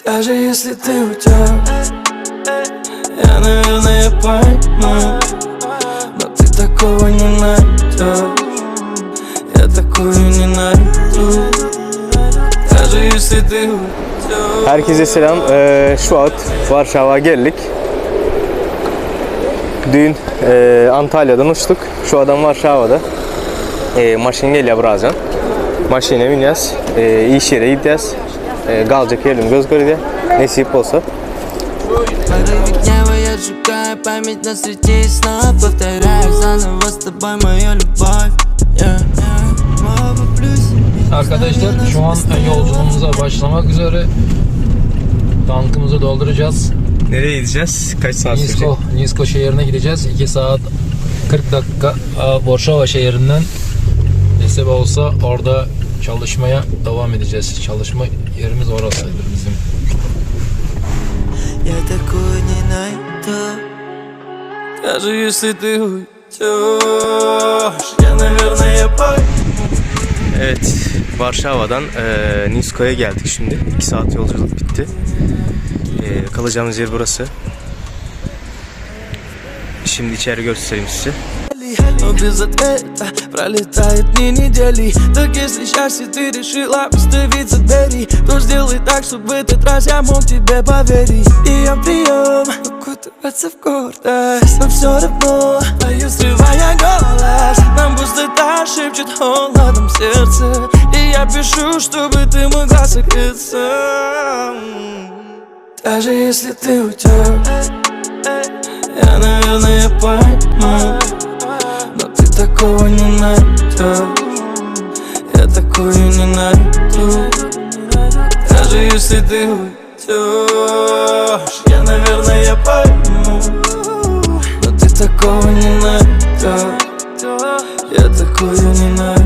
Даже если ты уйдешь, я, наверное, пойму, но ты такого не найдешь. Я такую не найду. Даже если ты уйдешь. Herkese selam. Şu an Varşova'ya geldik. Dün Antalya'dan uçtuk. Şu adam Varşova'da. Maşın geliyor birazdan. Maşine bineceğiz. İş yere gideceğiz. Kalacak yerim göz görüyor. Nasip olsa. Arkadaşlar şu an yolculuğumuza başlamak üzere. Tankımızı dolduracağız. Nereye gideceğiz? Kaç saat sürecek? Nisko şehrine gideceğiz. 2 saat 40 dakika Varşova şehrinden nasip olsa orada çalışmaya devam edeceğiz. Çalışma yerimiz orasıdır bizim. Я такой не найду. Даже если ты уйдешь, я, наверное, пойму. Evet, Varşova'dan Nisko'ya geldik şimdi. 2 saat yolculuk bitti. Kalacağımız yer burası. Şimdi içeri göstereyim size. Но без ответа пролетает дни недели. Так если счастье ты решила выставить за двери, то сделай так, чтобы в этот раз я мог тебе поверить. И я прием укутываться в гордость, но все равно пою, срывая голос. Нам пустота шепчет холодом в сердце, и я пишу, чтобы ты могла согреться. Даже если ты уйдешь, я, наверное, пойму, но ты такого не найдешь. Я такую не найду. Даже если ты уйдешь, я, наверное, пойму, но ты такого не найдешь. Я такую не найду.